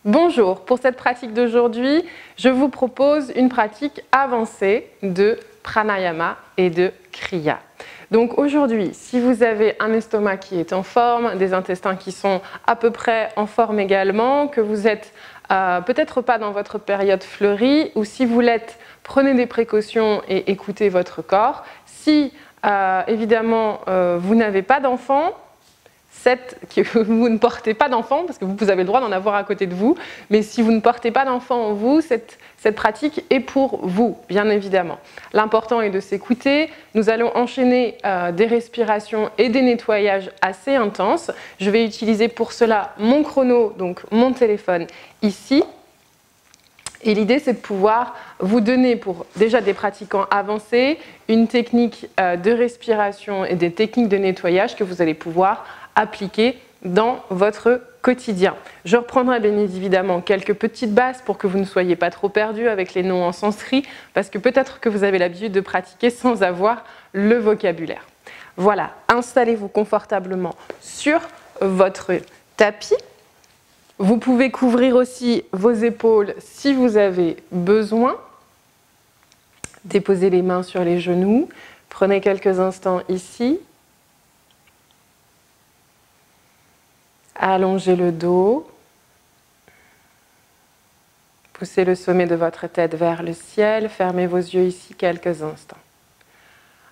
Bonjour, pour cette pratique d'aujourd'hui, je vous propose une pratique avancée de pranayama et de kriya. Donc aujourd'hui, si vous avez un estomac qui est en forme, des intestins qui sont à peu près en forme également, que vous êtes peut-être pas dans votre période fleurie, ou si vous l'êtes, prenez des précautions et écoutez votre corps. Si évidemment vous n'avez pas d'enfant, que vous ne portez pas d'enfant, parce que vous avez le droit d'en avoir à côté de vous, mais si vous ne portez pas d'enfant en vous, cette pratique est pour vous, bien évidemment. L'important est de s'écouter. Nous allons enchaîner des respirations et des nettoyages assez intenses. Je vais utiliser pour cela mon chrono, donc mon téléphone ici. Et l'idée, c'est de pouvoir vous donner, pour déjà des pratiquants avancés, une technique de respiration et des techniques de nettoyage que vous allez pouvoir appliquer dans votre quotidien. Je reprendrai bien évidemment quelques petites bases pour que vous ne soyez pas trop perdus avec les noms en sanskrit, parce que peut-être que vous avez l'habitude de pratiquer sans avoir le vocabulaire. Voilà, installez-vous confortablement sur votre tapis. Vous pouvez couvrir aussi vos épaules si vous avez besoin. Déposez les mains sur les genoux. Prenez quelques instants ici. Allongez le dos. Poussez le sommet de votre tête vers le ciel. Fermez vos yeux ici quelques instants.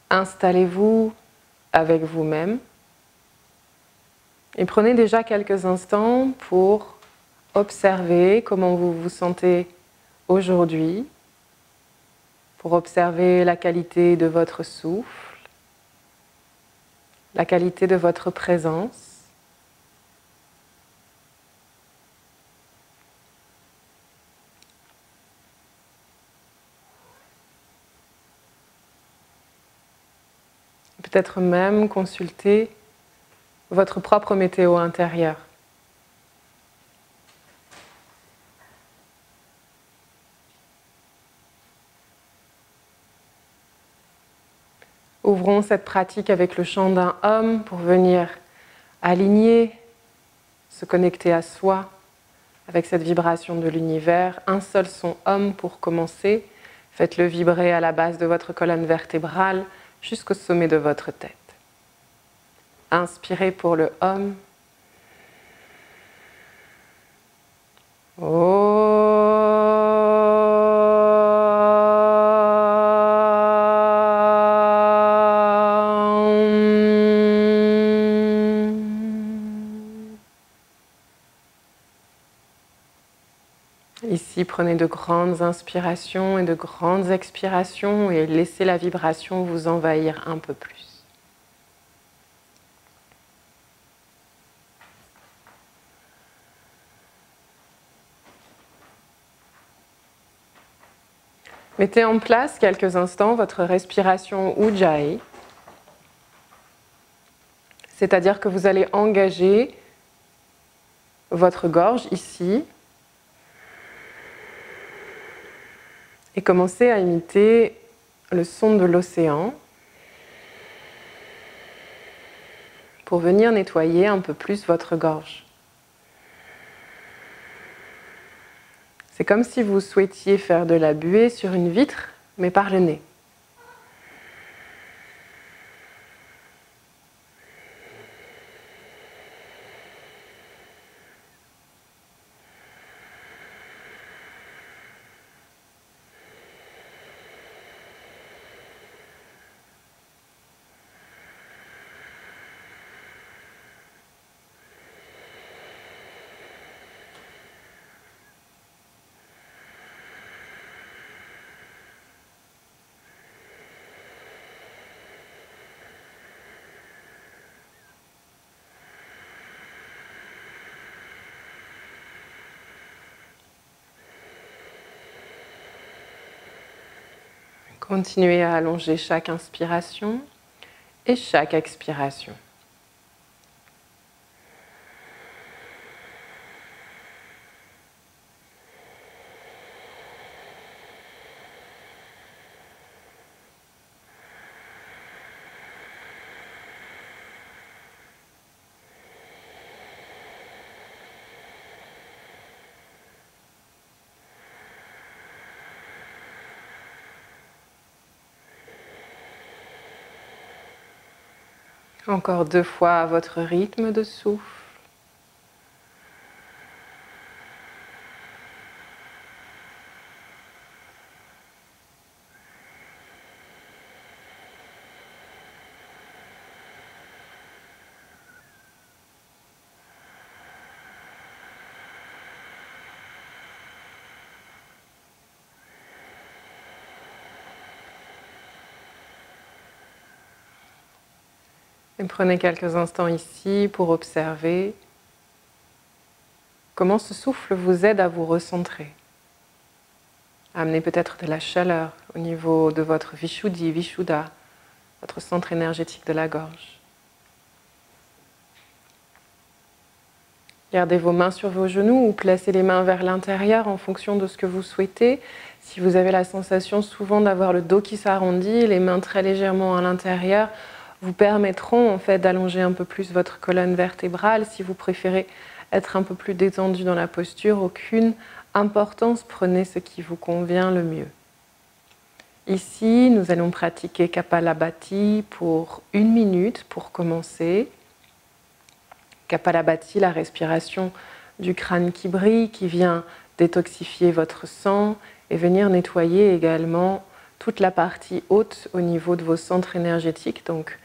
Installez-vous avec vous-même. Et prenez déjà quelques instants pour observer comment vous vous sentez aujourd'hui, pour observer la qualité de votre souffle, la qualité de votre présence. Peut-être même consulter votre propre météo intérieure. Ouvrons cette pratique avec le chant d'un Om pour venir aligner, se connecter à soi avec cette vibration de l'univers. Un seul son Om pour commencer. Faites-le vibrer à la base de votre colonne vertébrale jusqu'au sommet de votre tête. Inspirez pour le Om. Ici, prenez de grandes inspirations et de grandes expirations et laissez la vibration vous envahir un peu plus. Mettez en place quelques instants votre respiration Ujjayi, c'est-à-dire que vous allez engager votre gorge ici et commencer à imiter le son de l'océan pour venir nettoyer un peu plus votre gorge. C'est comme si vous souhaitiez faire de la buée sur une vitre, mais par le nez. Continuez à allonger chaque inspiration et chaque expiration. Encore 2 fois à votre rythme de souffle. Et prenez quelques instants ici pour observer comment ce souffle vous aide à vous recentrer. Amenez peut-être de la chaleur au niveau de votre Vishuddhi, Vishuddha, votre centre énergétique de la gorge. Gardez vos mains sur vos genoux ou placez les mains vers l'intérieur en fonction de ce que vous souhaitez. Si vous avez la sensation souvent d'avoir le dos qui s'arrondit, les mains très légèrement à l'intérieur, vous permettront en fait d'allonger un peu plus votre colonne vertébrale. Si vous préférez être un peu plus détendu dans la posture, aucune importance, prenez ce qui vous convient le mieux. Ici, nous allons pratiquer Kapalabhati pour 1 minute pour commencer. Kapalabhati, la respiration du crâne qui brille, qui vient détoxifier votre sang et venir nettoyer également toute la partie haute au niveau de vos centres énergétiques, donc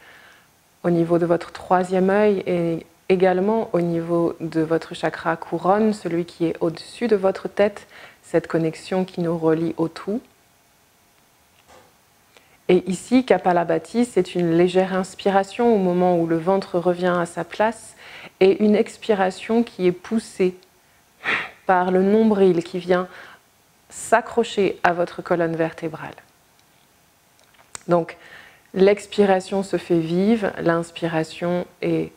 au niveau de votre 3e œil et également au niveau de votre chakra couronne, celui qui est au-dessus de votre tête, cette connexion qui nous relie au tout. Et ici, Kapalabhati, c'est une légère inspiration au moment où le ventre revient à sa place et une expiration qui est poussée par le nombril qui vient s'accrocher à votre colonne vertébrale. Donc, l'expiration se fait vive, l'inspiration est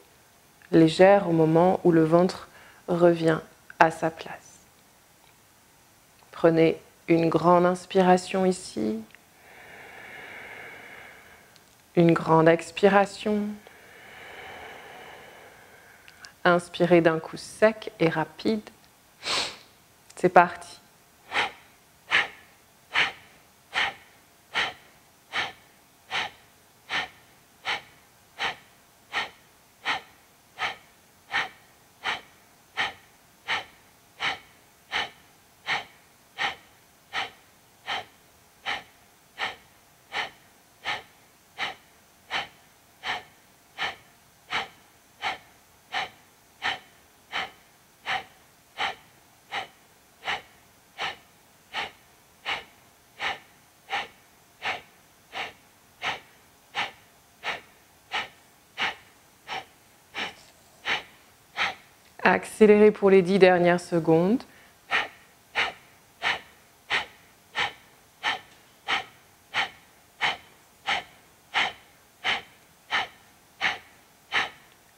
légère au moment où le ventre revient à sa place. Prenez une grande inspiration ici, une grande expiration. Inspirez d'un coup sec et rapide. C'est parti. Accélérez pour les 10 dernières secondes.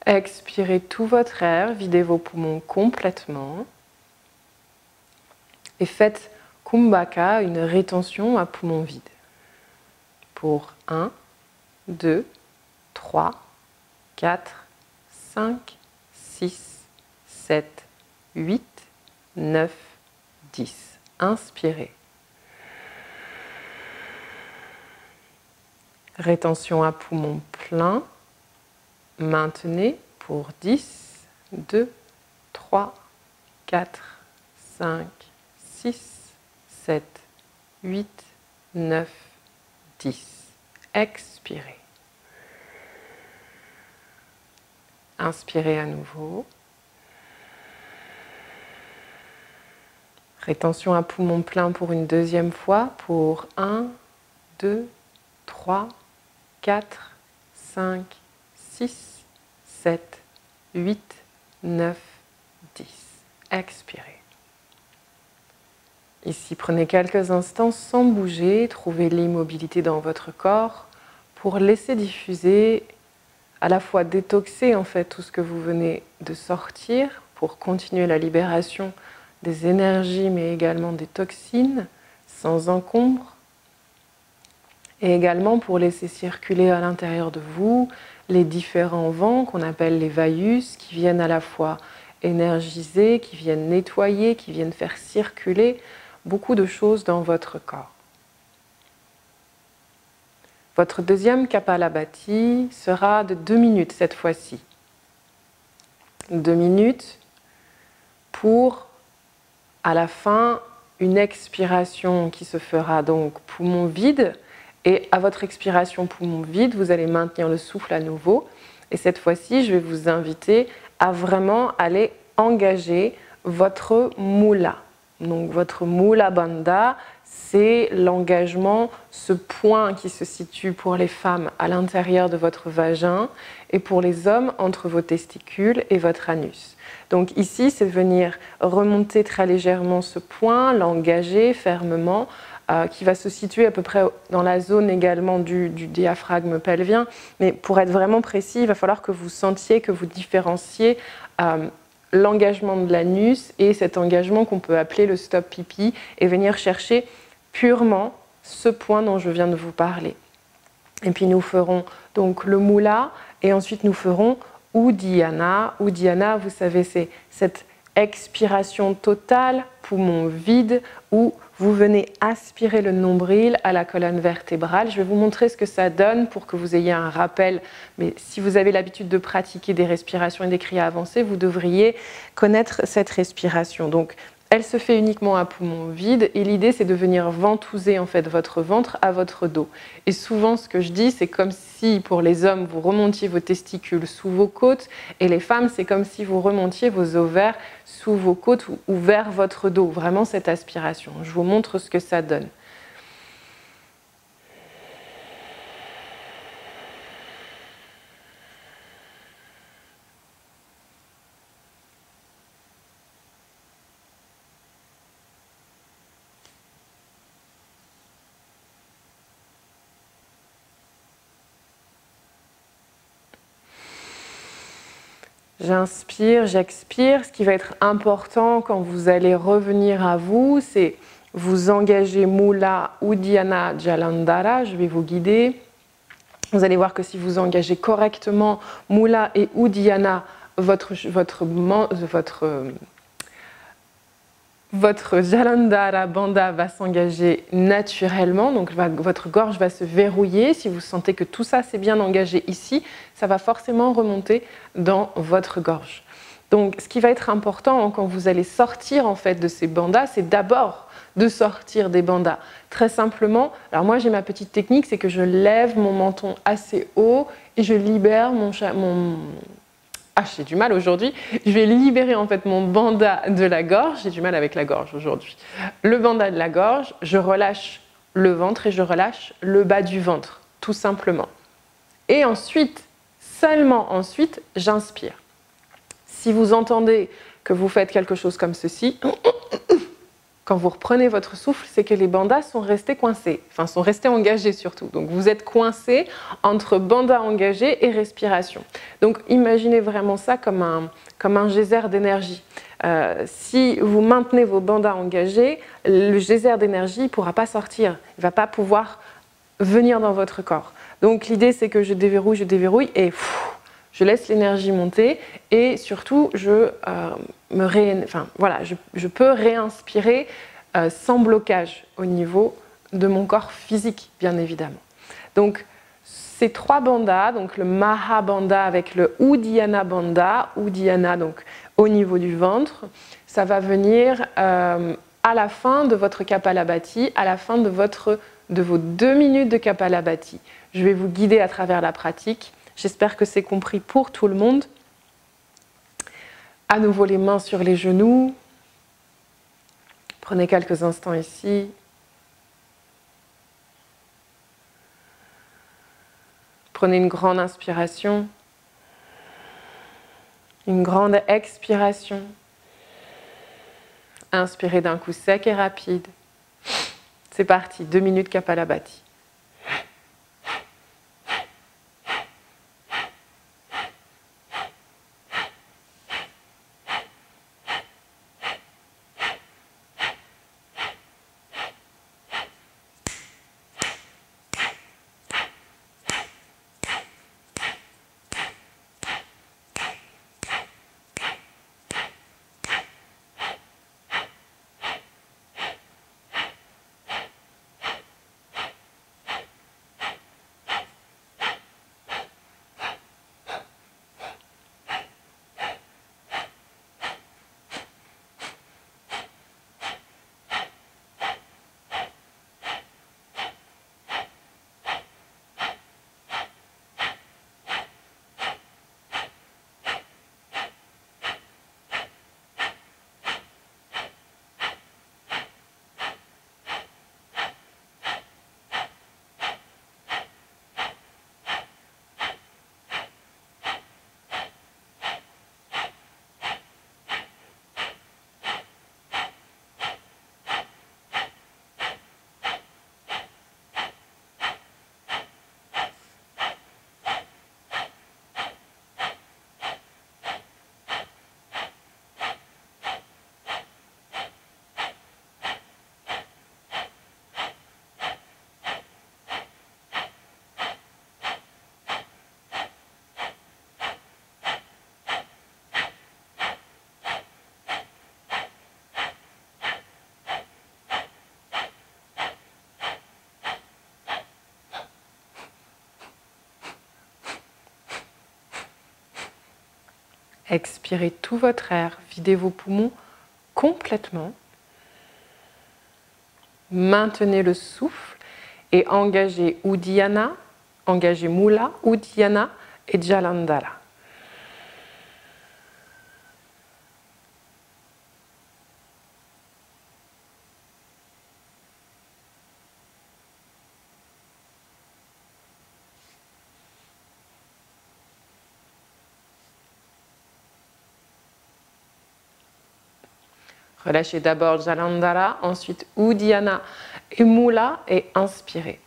Expirez tout votre air, videz vos poumons complètement. Et faites Kumbhaka, une rétention à poumons vides. Pour 1, 2, 3, 4, 5, 6, 7, 8, 9, 10. Inspirez. Rétention à poumon plein. Maintenez pour 10, 2, 3, 4, 5, 6, 7, 8, 9, 10. Expirez. Inspirez à nouveau. Rétention à poumon plein pour une 2e fois pour 1, 2, 3, 4, 5, 6, 7, 8, 9, 10. Expirez. Ici, prenez quelques instants sans bouger, trouvez l'immobilité dans votre corps pour laisser diffuser, à la fois détoxer en fait tout ce que vous venez de sortir, pour continuer la libération des énergies mais également des toxines sans encombre, et également pour laisser circuler à l'intérieur de vous les différents vents qu'on appelle les vayus, qui viennent à la fois énergiser, qui viennent nettoyer, qui viennent faire circuler beaucoup de choses dans votre corps. Votre deuxième Kapalabhati sera de 2 minutes cette fois-ci. 2 minutes pour, à la fin, une expiration qui se fera donc poumon vide. Et à votre expiration poumon vide, vous allez maintenir le souffle à nouveau. Et cette fois-ci, je vais vous inviter à vraiment aller engager votre Mula. Donc votre Mula Bandha, c'est l'engagement, ce point qui se situe pour les femmes à l'intérieur de votre vagin et pour les hommes entre vos testicules et votre anus. Donc ici, c'est venir remonter très légèrement ce point, l'engager fermement, qui va se situer à peu près dans la zone également du diaphragme pelvien. Mais pour être vraiment précis, il va falloir que vous sentiez, que vous différenciez l'engagement de l'anus et cet engagement qu'on peut appeler le stop pipi et venir chercher purement ce point dont je viens de vous parler. Et puis nous ferons donc le Mula et ensuite nous ferons Uddiyana. Uddiyana, vous savez, c'est cette expiration totale, poumon vide, où vous venez aspirer le nombril à la colonne vertébrale. Je vais vous montrer ce que ça donne pour que vous ayez un rappel. Mais si vous avez l'habitude de pratiquer des respirations et des kriyas avancées, vous devriez connaître cette respiration. Donc, elle se fait uniquement à poumon vide et l'idée c'est de venir ventouser en fait votre ventre à votre dos. Et souvent ce que je dis c'est comme si pour les hommes vous remontiez vos testicules sous vos côtes et les femmes c'est comme si vous remontiez vos ovaires sous vos côtes ou vers votre dos. Vraiment cette aspiration. Je vous montre ce que ça donne. J'inspire, j'expire. Ce qui va être important quand vous allez revenir à vous, c'est vous engager Mula, Uddiyana, Jalandhara. Je vais vous guider. Vous allez voir que si vous engagez correctement Mula et Uddiyana, votre Jalandhara Bandha va s'engager naturellement, donc votre gorge va se verrouiller. Si vous sentez que tout ça s'est bien engagé ici, ça va forcément remonter dans votre gorge. Donc ce qui va être important quand vous allez sortir en fait de ces bandhas, c'est d'abord de sortir des bandhas. Très simplement, alors moi j'ai ma petite technique, c'est que je lève mon menton assez haut et je libère j'ai du mal aujourd'hui. Je vais libérer en fait mon bandha de la gorge. J'ai du mal avec la gorge aujourd'hui. Le bandha de la gorge, je relâche le ventre et je relâche le bas du ventre, tout simplement. Et ensuite, seulement ensuite, j'inspire. Si vous entendez que vous faites quelque chose comme ceci, quand vous reprenez votre souffle, c'est que les bandhas sont restés coincés, enfin sont restés engagés surtout. Donc vous êtes coincé entre bandhas engagés et respiration. Donc imaginez vraiment ça comme un geyser d'énergie. Si vous maintenez vos bandhas engagés, le geyser d'énergie ne pourra pas sortir, il ne va pas pouvoir venir dans votre corps. Donc l'idée c'est que je déverrouille et je laisse l'énergie monter et surtout je peux réinspirer sans blocage au niveau de mon corps physique, bien évidemment. Donc ces 3 bandhas, donc le Maha Bandha avec le Uddiyana Bandha, Uddiyana donc au niveau du ventre, ça va venir à la fin de votre Kapalabhati, à la fin de vos 2 minutes de Kapalabhati. Je vais vous guider à travers la pratique. J'espère que c'est compris pour tout le monde. À nouveau les mains sur les genoux. Prenez quelques instants ici. Prenez une grande inspiration. Une grande expiration. Inspirez d'un coup sec et rapide. C'est parti, 2 minutes Kapalabhati. Expirez tout votre air, videz vos poumons complètement. Maintenez le souffle et engagez Uddiyana, engagez Mula, Uddiyana et Jalandhara. Relâchez d'abord Jalandhara, ensuite Uddiyana et Mula et inspirez.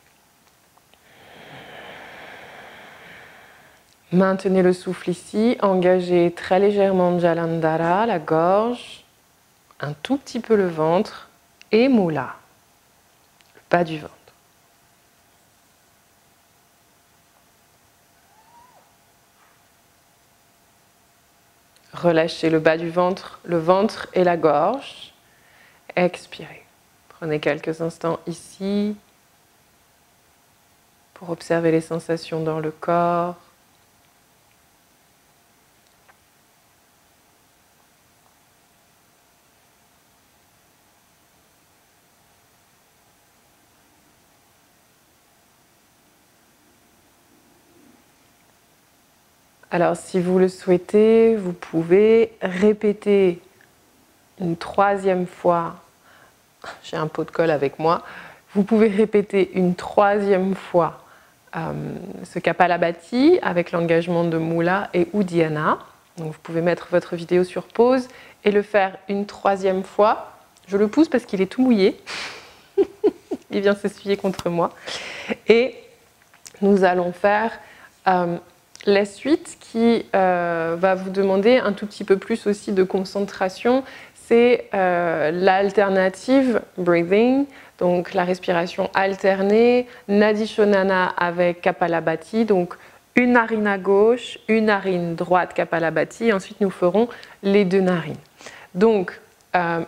Maintenez le souffle ici, engagez très légèrement Jalandhara, la gorge, un tout petit peu le ventre et Mula, le bas du ventre. Relâchez le bas du ventre, le ventre et la gorge. Expirez. Prenez quelques instants ici pour observer les sensations dans le corps. Alors, si vous le souhaitez, vous pouvez répéter une troisième fois. J'ai un pot de colle avec moi. Vous pouvez répéter une troisième fois ce Kapalabhati avec l'engagement de Mula et Uddiyana. Donc, vous pouvez mettre votre vidéo sur pause et le faire une troisième fois. Je le pousse parce qu'il est tout mouillé. Il vient s'essuyer contre moi. Et nous allons faire la suite qui va vous demander un tout petit peu plus aussi de concentration, c'est l'alternative breathing, donc la respiration alternée, Nadi Shodhana avec Kapalabhati, donc une narine à gauche, une narine droite Kapalabhati, ensuite nous ferons les deux narines. Donc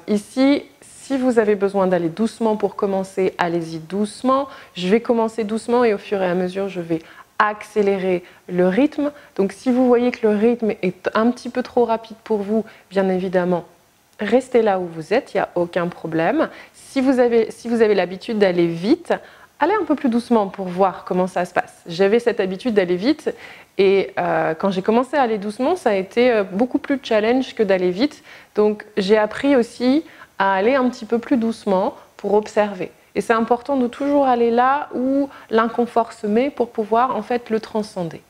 ici, si vous avez besoin d'aller doucement pour commencer, allez-y doucement. Je vais commencer doucement et au fur et à mesure, je vais accélérer le rythme. Donc si vous voyez que le rythme est un petit peu trop rapide pour vous, bien évidemment, restez là où vous êtes, il n'y a aucun problème. Si vous avez l'habitude d'aller vite, allez un peu plus doucement pour voir comment ça se passe. J'avais cette habitude d'aller vite et quand j'ai commencé à aller doucement, ça a été beaucoup plus challenge que d'aller vite. Donc j'ai appris aussi à aller un petit peu plus doucement pour observer. Et c'est important de toujours aller là où l'inconfort se met pour pouvoir en fait le transcender.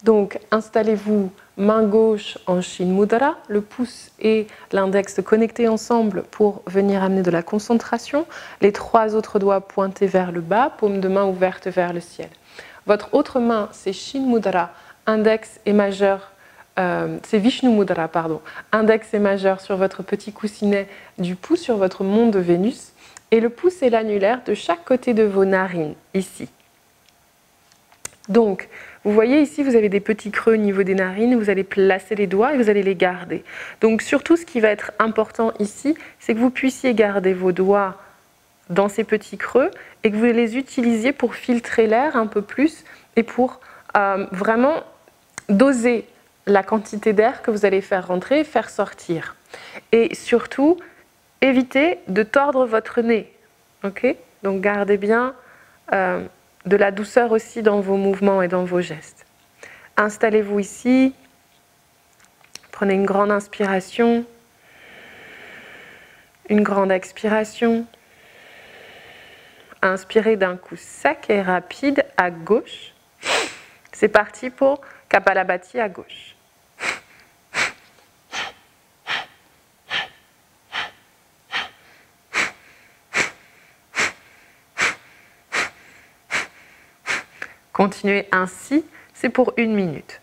Donc installez-vous main gauche en Shin Mudra, le pouce et l'index connectés ensemble pour venir amener de la concentration. Les trois autres doigts pointés vers le bas, paume de main ouverte vers le ciel. Votre autre main, c'est Shin Mudra, index et majeur. C'est Vishnu Mudra, pardon. Index et majeur sur votre petit coussinet du pouce sur votre mont de Vénus. Et le pouce et l'annulaire de chaque côté de vos narines, ici. Donc, vous voyez ici, vous avez des petits creux au niveau des narines, vous allez placer les doigts et vous allez les garder. Donc, surtout, ce qui va être important ici, c'est que vous puissiez garder vos doigts dans ces petits creux et que vous les utilisiez pour filtrer l'air un peu plus et pour vraiment doser la quantité d'air que vous allez faire rentrer et faire sortir. Et surtout, évitez de tordre votre nez. Okay ? Donc gardez bien de la douceur aussi dans vos mouvements et dans vos gestes. Installez-vous ici. Prenez une grande inspiration. Une grande expiration. Inspirez d'un coup sec et rapide à gauche. C'est parti pour Kapalabhati à gauche. Continuez ainsi, c'est pour 1 minute.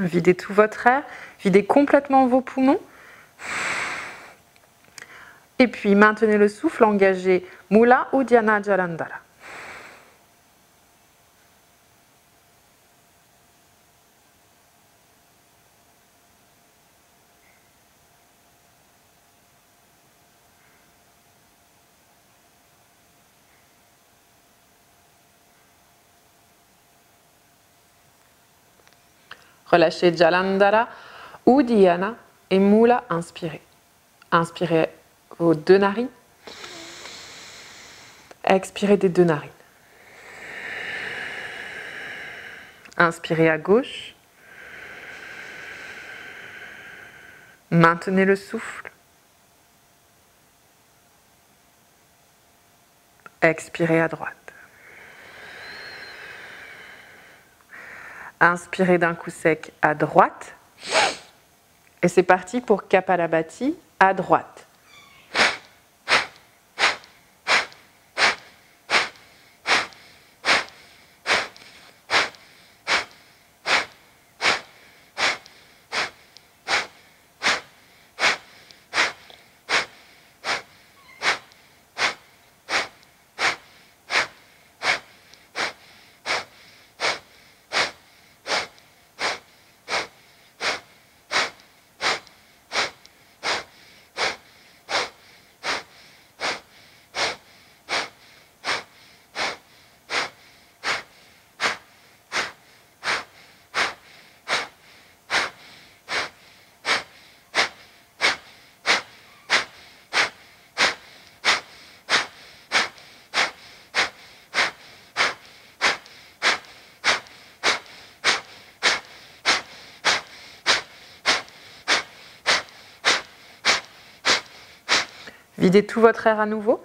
Videz tout votre air, videz complètement vos poumons. Et puis maintenez le souffle, engagez Mula Uddiyana Jalandhara. Relâchez Jalandhara, Uddiyana et Mula, inspirez. Inspirez vos deux narines. Expirez des deux narines. Inspirez à gauche. Maintenez le souffle. Expirez à droite. Inspirez d'un coup sec à droite. Et c'est parti pour Kapalabhati à droite. Videz tout votre air à nouveau.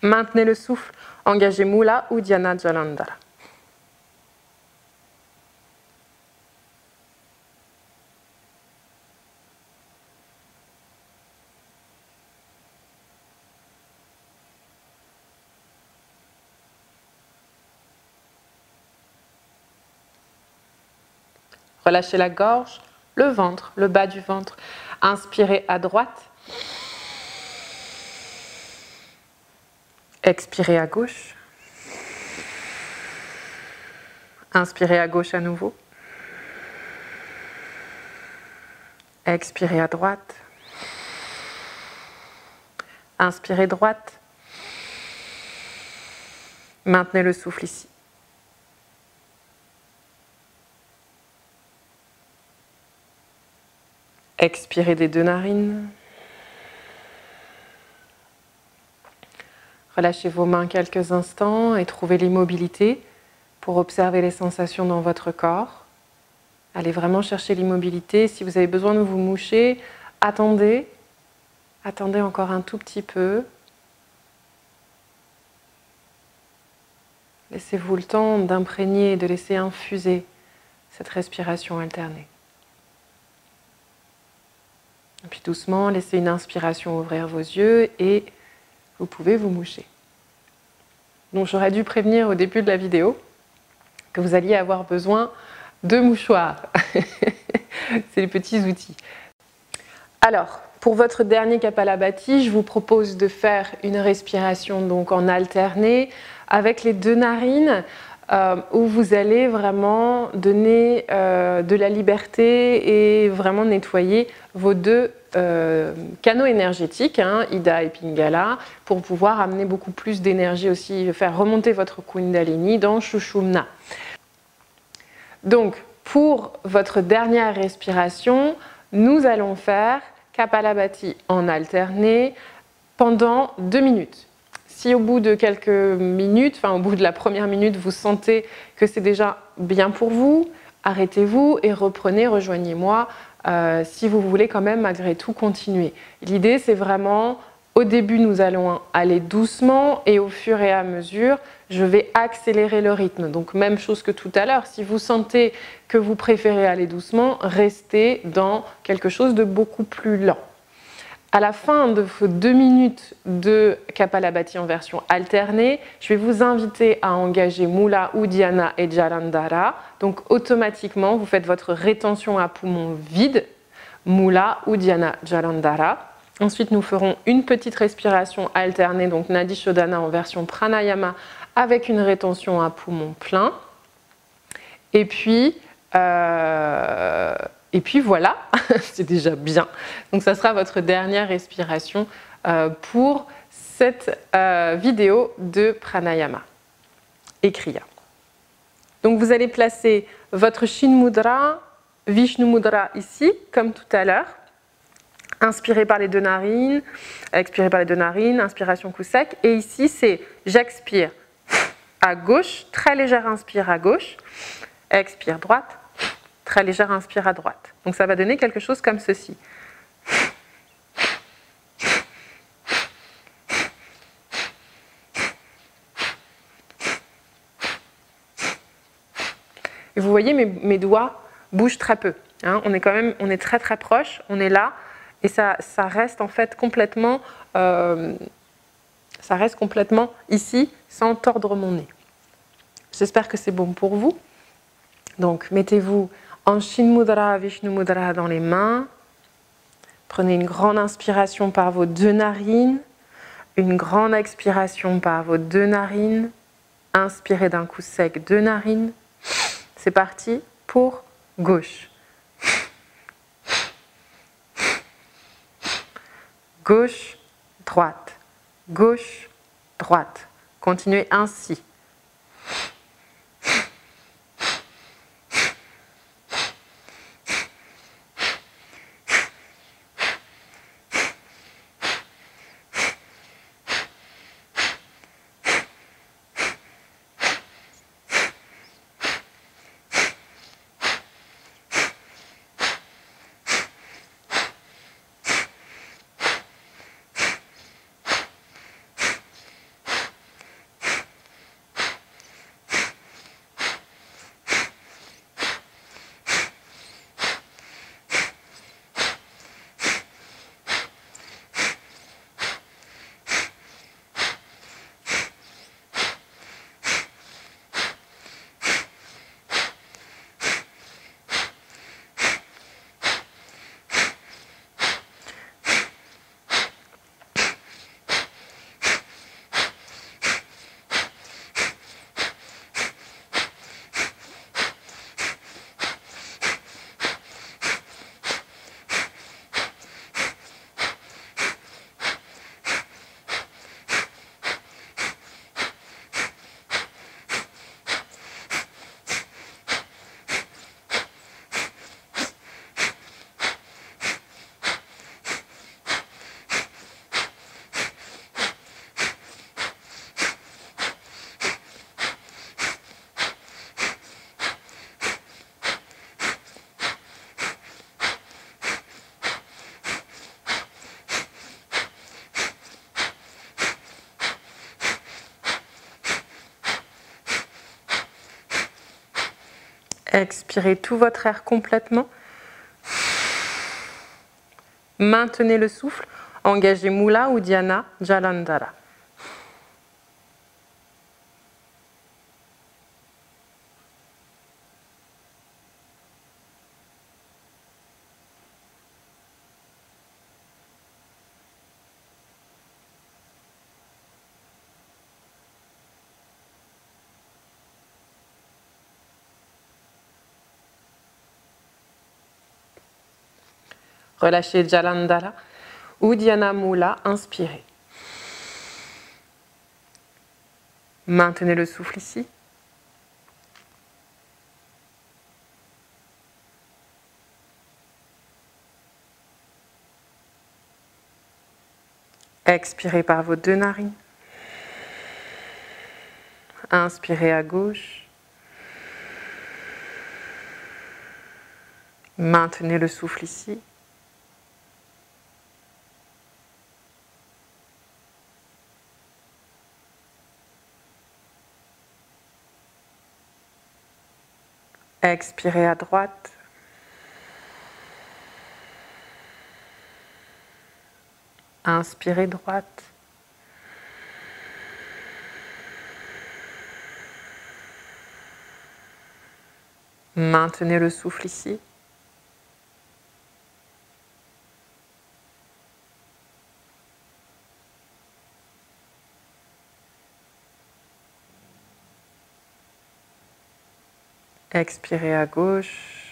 Maintenez le souffle. Engagez Mula Uddiyana Jalandhara. Relâchez la gorge, le ventre, le bas du ventre. Inspirez à droite. Expirez à gauche. Inspirez à gauche à nouveau. Expirez à droite. Inspirez droite. Maintenez le souffle ici. Expirez des deux narines. Relâchez vos mains quelques instants et trouvez l'immobilité pour observer les sensations dans votre corps. Allez vraiment chercher l'immobilité. Si vous avez besoin de vous moucher, attendez. Attendez encore un tout petit peu. Laissez-vous le temps d'imprégner et de laisser infuser cette respiration alternée. Et puis doucement, laissez une inspiration ouvrir vos yeux et vous pouvez vous moucher. Donc j'aurais dû prévenir au début de la vidéo que vous alliez avoir besoin de mouchoirs. C'est les petits outils. Alors, pour votre dernier Kapalabhati, je vous propose de faire une respiration donc en alterné avec les deux narines où vous allez vraiment donner de la liberté et vraiment nettoyer vos deux canaux énergétiques, Ida et Pingala, pour pouvoir amener beaucoup plus d'énergie aussi, faire remonter votre Kundalini dans Sushumna. Donc, pour votre dernière respiration, nous allons faire Kapalabhati en alterné pendant 2 minutes. Si au bout de quelques minutes, au bout de la première minute, vous sentez que c'est déjà bien pour vous, arrêtez-vous et reprenez, rejoignez-moi si vous voulez quand même malgré tout continuer. L'idée, c'est vraiment, au début, nous allons aller doucement et au fur et à mesure, je vais accélérer le rythme. Donc, même chose que tout à l'heure, si vous sentez que vous préférez aller doucement, restez dans quelque chose de beaucoup plus lent. À la fin de vos 2 minutes de Kapalabhati en version alternée, je vais vous inviter à engager Mula, Uddiyana et Jalandhara. Donc automatiquement, vous faites votre rétention à poumon vide, Mula, Uddiyana, Jalandhara. Ensuite, nous ferons une petite respiration alternée, donc Nadi Shodhana en version pranayama avec une rétention à poumon plein. Et puis voilà, c'est déjà bien. Donc ça sera votre dernière respiration pour cette vidéo de pranayama et kriya. Donc vous allez placer votre Shin Mudra, Vishnu Mudra ici, comme tout à l'heure. Inspirez par les deux narines, expirez par les deux narines, inspiration cou sec. Et ici, c'est j'expire à gauche, très légère inspire à gauche, expire droite, très légère inspire à droite. Donc ça va donner quelque chose comme ceci. Et vous voyez, mes doigts bougent très peu. Hein. On est très très proche, on est là, et ça reste en fait complètement, ici, sans tordre mon nez. J'espère que c'est bon pour vous. Donc mettez-vous en Shin Mudra, Vishnu Mudra dans les mains. Prenez une grande inspiration par vos deux narines, une grande expiration par vos deux narines. Inspirez d'un coup sec, deux narines. C'est parti pour gauche. Gauche, droite. Gauche, droite. Continuez ainsi. Expirez tout votre air complètement. Maintenez le souffle. Engagez Mula, Uddiyana, Jalandhara. Relâchez Jalandhara. Uddiyana Mula, inspirez. Maintenez le souffle ici. Expirez par vos deux narines. Inspirez à gauche. Maintenez le souffle ici. Expirez à droite. Inspirez droite. Maintenez le souffle ici. Expirez à gauche.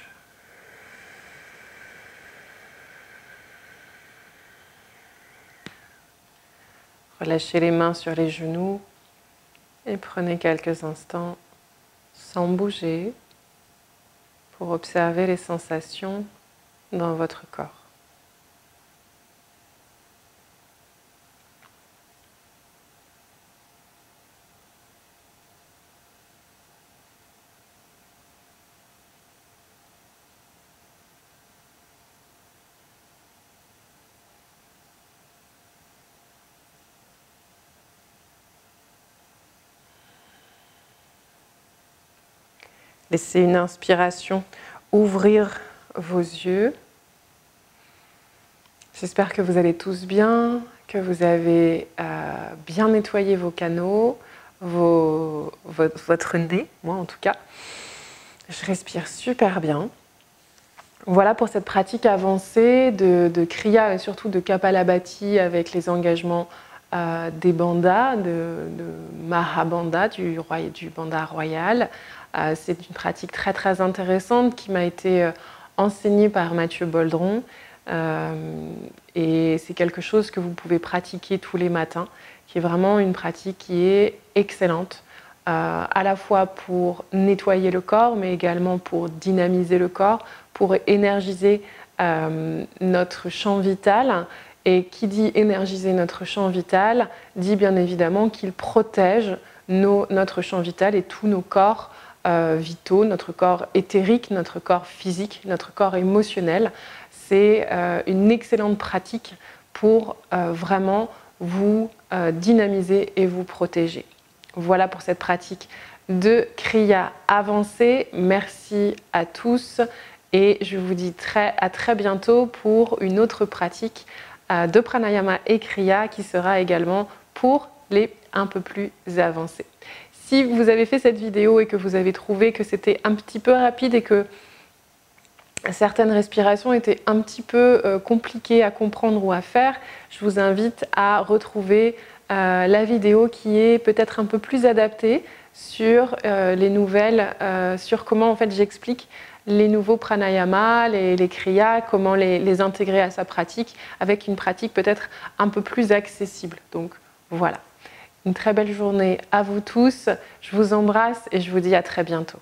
Relâchez les mains sur les genoux et prenez quelques instants sans bouger pour observer les sensations dans votre corps. Laissez une inspiration ouvrir vos yeux. J'espère que vous allez tous bien, que vous avez bien nettoyé vos canaux, votre nez, moi en tout cas. Je respire super bien. Voilà pour cette pratique avancée de Kriya et surtout de Kapalabhati avec les engagements des bandas, de Mahabandha, du bandha royal. C'est une pratique très très intéressante qui m'a été enseignée par Mathieu Boldron et c'est quelque chose que vous pouvez pratiquer tous les matins, qui est vraiment une pratique qui est excellente, à la fois pour nettoyer le corps mais également pour dynamiser le corps, pour énergiser notre champ vital. Et qui dit énergiser notre champ vital dit bien évidemment qu'il protège notre champ vital et tous nos corps vitaux, notre corps éthérique, notre corps physique, notre corps émotionnel. C'est une excellente pratique pour vraiment vous dynamiser et vous protéger. Voilà pour cette pratique de Kriya avancée. Merci à tous et je vous dis à très bientôt pour une autre pratique de pranayama et kriya qui sera également pour les un peu plus avancés. Si vous avez fait cette vidéo et que vous avez trouvé que c'était un petit peu rapide et que certaines respirations étaient un petit peu compliquées à comprendre ou à faire, je vous invite à retrouver la vidéo qui est peut-être un peu plus adaptée sur les nouvelles, sur comment en fait j'explique les nouveaux pranayama, les kriyas, comment les intégrer à sa pratique avec une pratique peut-être un peu plus accessible. Donc voilà, une très belle journée à vous tous, je vous embrasse et je vous dis à très bientôt.